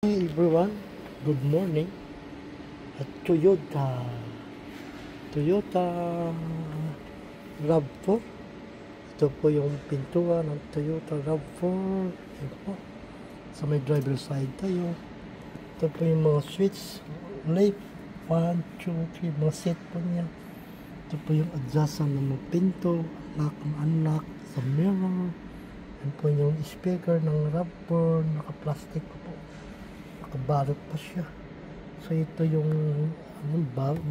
Hey everyone, good morning. At Toyota RAV4. Ito po yung pintuan ng Toyota RAV4. Ito po. Sa may driver side tayo. Ito po yung mga switch. Left, 1, 2, 3. Mga set po niya. Ito po yung adjustan ng mga pinto. Lock and unlock sa mirror. Yan po yung speaker ng RAV4. Naka-plastic po. Nakabalot pa siya. So ito yung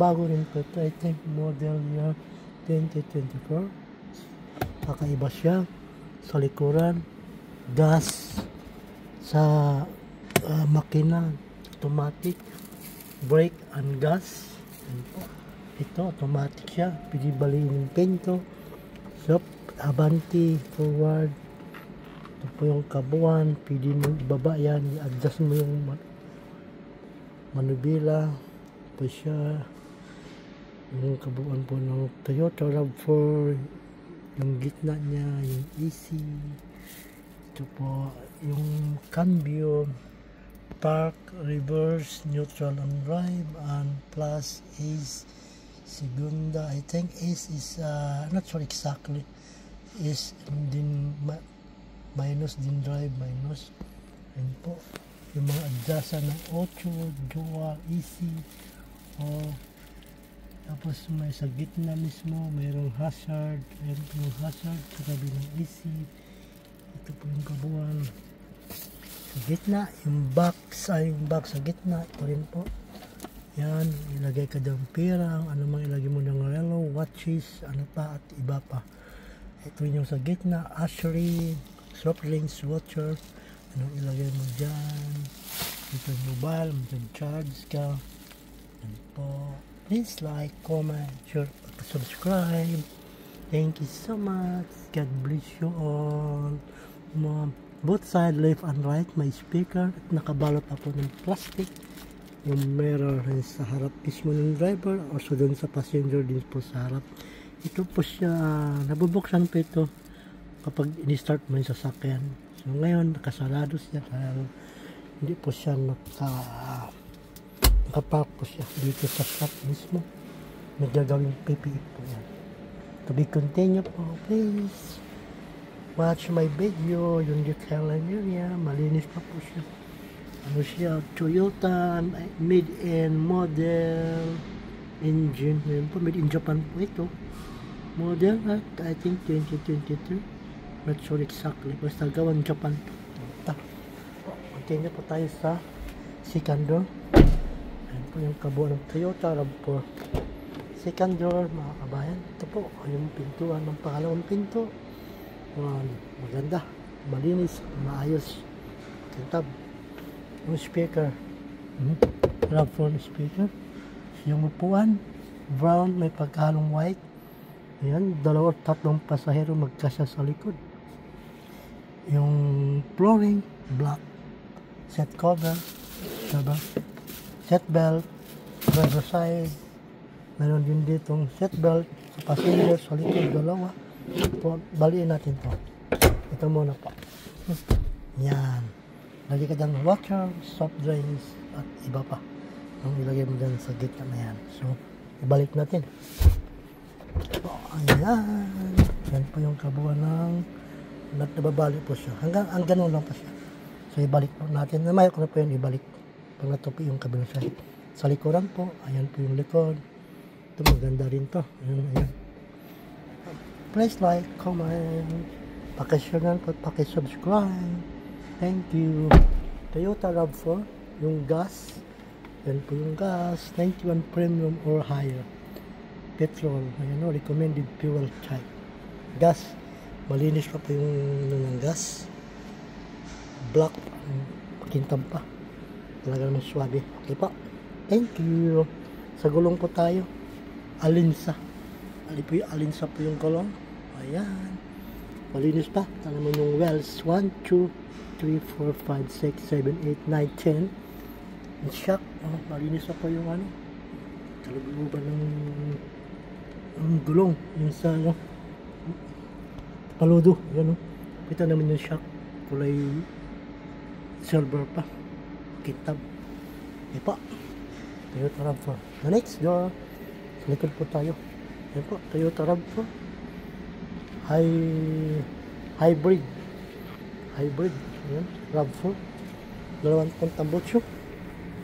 bago rin po ito. I think model year 2024. Kakaiba siya. Sa likuran, gas sa makina, automatic brake and gas. Ito automatic siya. Pwede baliin yung pinto. So abanti, forward. Ito po yung kabuuan. Pwede mo ibaba yan. I-adjust mo yung manubila. Ito siya. Yung kabuuan po ng Toyota RAV4. Yung gitna niya. Yung AC. Ito po. Yung cambio. Park, reverse, neutral and drive. And plus is segunda. I think is not sure exactly. Is din minus din drive, minus. Ayan po. Yung mga adjustan ng 8, dual, easy. Tapos may sa gitna mismo, mayroong hazard. Ayan po yung hazard sa tabi ng easy. Ito po yung kabuuan. Sa gitna, yung box sa gitna. Ito rin po. Yan, ilagay ka ng pera. Ano mang ilagay mo ng relo, watches, ano pa at iba pa. Ito yung sa gitna, ashery, soft drinks, water, anong ilagay mo dyan. Ito yung mobile, mag-charge ka. Ano po. Please like, comment, share, subscribe. Thank you so much. God bless you all. Both side, left and right, may speaker. At nakabalot ako ng plastic. Yung mirror sa harap mismo ng driver o so doon sa passenger din po sa harap. Ito po siya, nabubuksan po ito kapag in-start mo yung sasakyan. So ngayon nakasarado siya dahil hindi po siya nakapark po siya dito sa shop mismo. Nagagawing PPE po yan. To be continued po, please watch my video. Yung detail area, malinis pa po siya. Ano siya, Toyota made-in model engine. Ngayon po, made in Japan po ito. Model at I think 2023. Not sure exactly. Basta gawan Japan. Continue po tayo sa second door. Ayan po yung kabuuan ng Toyota RAV4. Second door, mga kabayan. Ito po, yung pintuan ng pangalawang pinto. Maganda, malinis, maayos. Kintab. Yung speaker. RAV4 speaker. Yung upuan, brown, may pagkalong white. Ayan, dalawa tatlong pasahero magkasya sa likod. Yung flooring, black. Set cover, diba? Set belt, driver side. Meron din ditong set belt sa passenger sa likod, dalawa. Baliin natin to. Ito muna po. Yan. Lagi ka dyan water, soft drinks, at iba pa. Ang ilagay mo dyan sa gitna na yan. So, ibalik natin. Ayan. Yan po yung kabuuan ng nababalik po siya. Hanggang ganun lang po siya. So, ibalik po natin. Namaya ko na po yun, ibalik. Pag natupi yung kabilang side. Sa likuran po, ayan po yung likod. Ito maganda rin to. Ayan, ayan. Please like, comment, pakishare po, pakisubscribe. Thank you. Toyota RAV4, yung gas. Yan po yung gas, 91 premium or higher. Petrol, ayan o, recommended fuel type. Gas, malinis pa po yung gas. Black, pakintab pa. Talaga naman swabe. Okay po. Thank you. Sa gulong po tayo. Alinsa. Alinsa po yung gulong. Ayan. Malinis pa. Tala mo yung wells. 1, 2, 3, 4, 5, 6, 7, 8, 9, 10. Yung shock. Malinis pa po yung ano. Talaguban ng gulong. Yung sa paludo. Yan o. Kita naman yung shock. Kulay silver pa. kitab. Okay po. Toyota RAV4. The next door. Sa likod po tayo. Yan po. Toyota RAV4. Hybrid. Ayan. RAV4. Dalawang pong tambutso.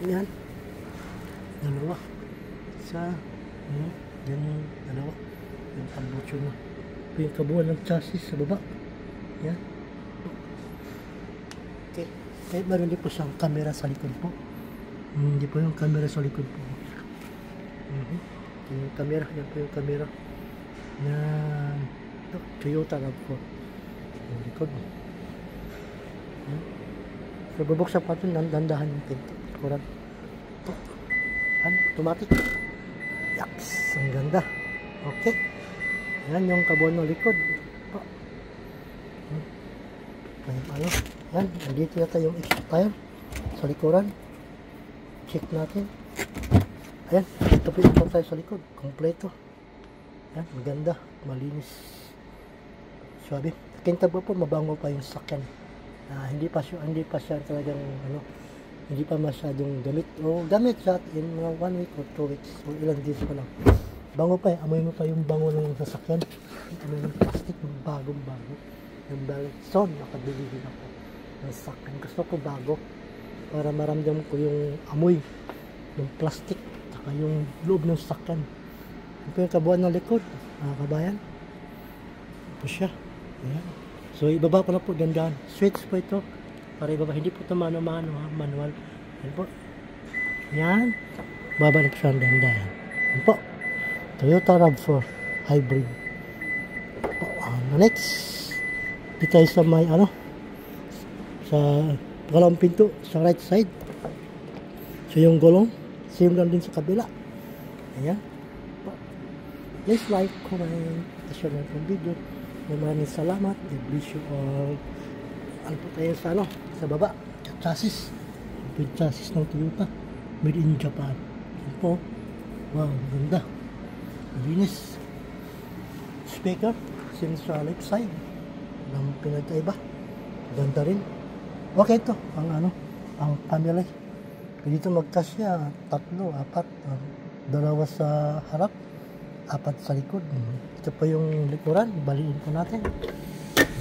Ayan. Dalawa. Isa. Ayan. Yan yung dalawa. Yung tambutso na. Ito yung kabuuan ng chassis sa baba. Ayan. Okay. Kahit meron din po siyang camera sa likod po. Hindi po yung camera sa likod po. Ito yung camera. Yan po yung camera. Yan. Ito. Toyota RAV4. Yung likod. Ayan. So, bubuksan pa ito, dandahan yung pinto. Kuran. Ito. Ayan, automatic. Yaks! Ang ganda. Okay. Ayan yung kabuuan ng likod. Ito. Ayan, ano. Ayan, nandito yata yung extra tire sa likuran. Check natin. Ayan, ito po yung extra tire sa likod. Kompleto. Ayan, maganda. Malinis. Swabe. Kintab po, mabango pa yung sakyan. Hindi pa siya talagang hindi pa masyadong gamit o gamit siya in 1 week or 2 weeks o ilang days pa lang. Bango pa amoy mo pa yung bango ng sasakyan. Amoy ng plastic, bagong bago. Yung Belson, nakabili din ako ng sasakyan. Gusto ko bago para maramdam ko yung amoy ng plastic saka yung loob ng sasakyan. Ito yung kabuuan ng likod, mga kabayan. Ito siya. Ayan. So, ibaba ko na po, gandaan. Switch po ito. Para ibaba. Hindi po ito manual. Yan po. Yan. Baba na po siya ang gandaan. Yan po. Toyota RAV4 Hybrid. Po. Next. Dito tayo sa may, sa pangalawang pinto, sa right side. So, yung gulong. Same lang din sa kabila. Ayan. Po. Please like, comment, share na itong video. Maraming salamat. God bless you all. Ano po tayo sa baba. Chassis. Ito yung chassis ng Toyota. Made in Japan. Yan po. Wow, ganda. Malinis. Speaker. Since sa left side. Walang pinagkaiba. Ganda rin. Okay ito. Ang family. Pwede ito magkasya. 3, 4. 2 sa harap. 4 sa likod. Ito po yung likuran. Baliin po natin.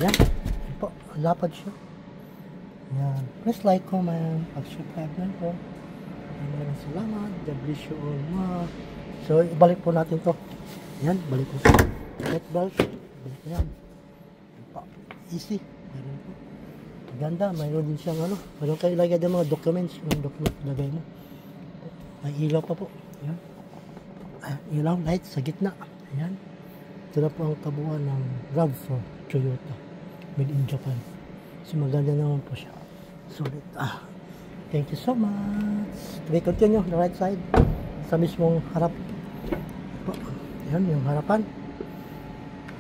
Yan. Yan po. Lapad siya. Yan. Please like, comment, subscribe na po. Maraming salamat. God bless you all. So, ibalik po natin to. Yan. Balik po. Net belt. Balik yan. Yan po. Easy. Meron po. Ganda. Mayroon din siyang mayroon kayo ilagay ng mga documents. Yung document ilagay mo. May ilaw pa po. Yan. Ilaw light sa gitna. Ayan. Ito na po ang kabuuan ng RAV4 Toyota. Made in Japan. So maganda naman po siya. Sulit. Thank you so much. We continue the right side. Sa mismong harap. Po. Ayan yung harapan.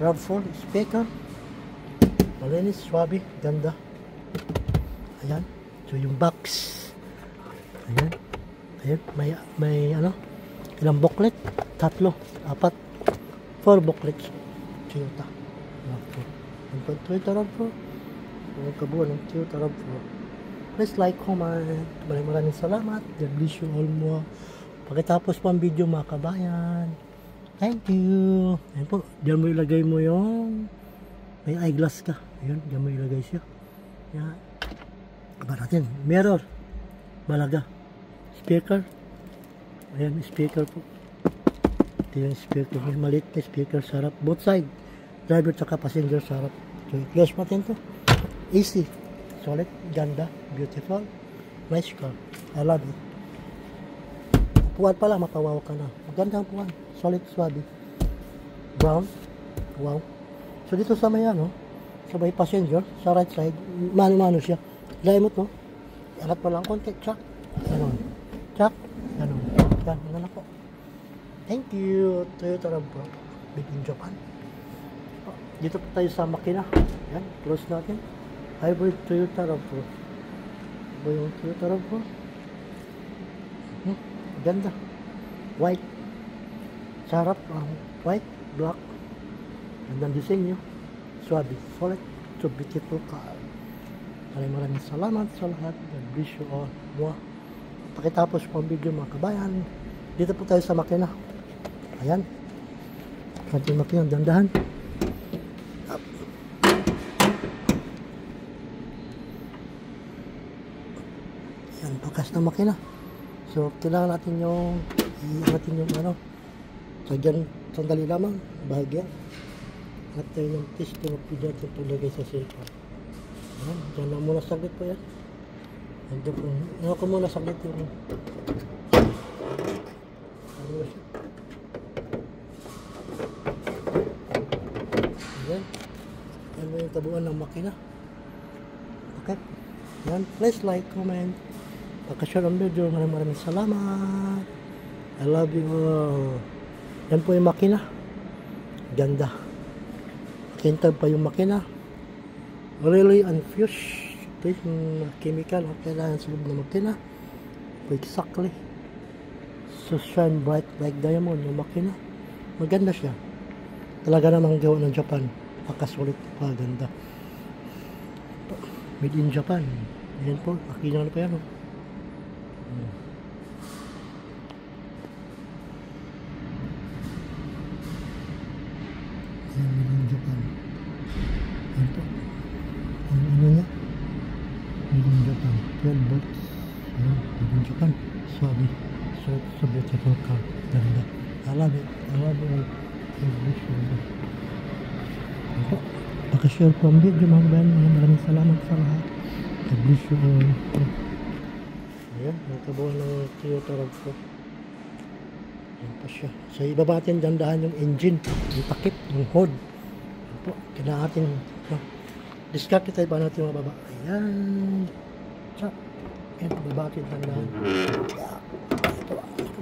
RAV4 speaker. Malinis, swabe, ganda. Ayan. So yung box. Ayan. Ayan. May ilang booklet? 3, 4. 4 booklets. Toyota RAV4. Ang Toyota RAV4. Ang kabuuan ng Toyota RAV4. Please like, comment. Maraming salamat. God bless you all more. Pagkatapos po ang video mga kabayan. Thank you. Ayan po. Diyan mo ilagay mo yung may eyeglass ka. Ayan. Diyan mo ilagay siya. Ayan. Aba natin. Mirror. Malaga. Speaker. Ayan. Speaker po. Ito yung speaker. May maliit na speaker sa harap. Both side. Driver tsaka passenger sa harap. So, i-close natin to. Easy. Solid. Ganda. Beautiful. Nice car. I love it. Upuan pala. Mapawaw ka na. Maganda ang upuan. Solid. Swabe. Brown. Wow. So, dito sa may sa may passenger. Sa right side. Mano-mano siya. Lagay mo to. Iangat mo lang konti. Chak. Ganon. Chak. Ganon. Yan. Ano na po. Thank you, Toyota RAV4, made in Japan. Dito po tayo sa makina. Yan, close natin. Hybrid Toyota RAV4. Ito yung Toyota RAV4. Ganda. White. Sa harap, white, black. Gandang disenyo. Swabe. Solid. So beautiful car. Maraming salamat sa lahat. God bless you all. Pakitapos po ang video mga kabayan. Dito po tayo sa makina. Ayan. Sa ating makina, dandahan. Ayan, bakas ng makina. So, kailangan natin yung i-angatin yung ano. So, dyan, sandali lamang. Bahagyan. At tayo yung testing of video natin paglagay sa cellphone. Ayan, dyan lang muna saglit po yan. Dyan po, ano ko muna saglit yung ayan. Ayan yung tabuan ng makina. Okay. Ayan, please like, comment, pagka-share ang video. Maraming salamat. I love you all. Yan po yung makina. Ganda. Kintab pa yung makina. Really unfused. Ito yung chemical na kailangan sa loob ng makina. Exactly. So shine bright like diamond yung makina. Maganda siya. Talaga namang gawa ng Japan. Pakasulit pa. Ganda. Made in Japan. Ayan po. Makina na pa yan. Ayan, made in Japan. Ayan po. Ang ano niya? Made in Japan. 12 volts. Ayan, made in Japan. Swabe. So beautiful car. Ganda. I love it. I love it. Ayan po. Pakashare po ang video mga kabayan. Maraming salamat sa lahat. God bless you all. Ayan, ang kabuhan ng Toyota RAV4. Ayan pa siya. So ibaba natin dandahan yung engine, yung takip, yung hood. Ayan po, kailangan natin discard tayo ba natin mababa. Ayan. Chop. Ayan, ibaba natin dandahan.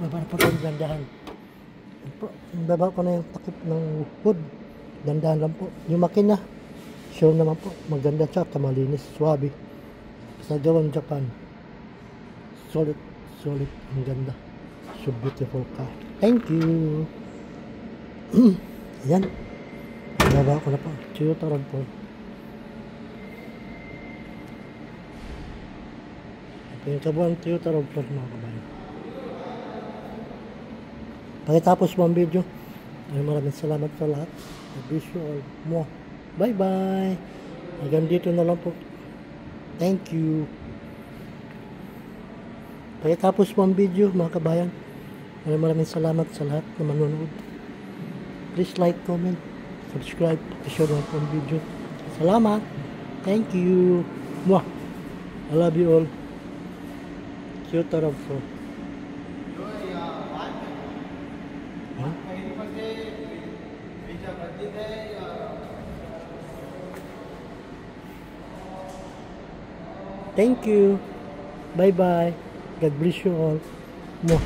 Ibaba na po tayo dandahan. Ayan po, ibaba ko na yung takip ng hood. Dandahan lang po. Yung makina, sure naman po, maganda siya, malinis, swabe. Sa gawang Japan. Solid, ang ganda. So beautiful car. Thank you. Ayan. Nababa ko na po. Toyota RAV4. Ito yung kabuang Toyota RAV4 mga kabayan. Pagkatapos mo ang video, maraming salamat sa lahat. I wish you all more. Bye bye. Hanggang dito na lang po. Thank you. Pagkatapos mo ang video mga kabayan, maraming salamat sa lahat na manonood. Please like, comment, subscribe, share na po ang video. Salamat. Thank you. Mwah. I love you all. Toyota RAV4. Huh? Thank you. Bye bye. God bless you all. Mwah.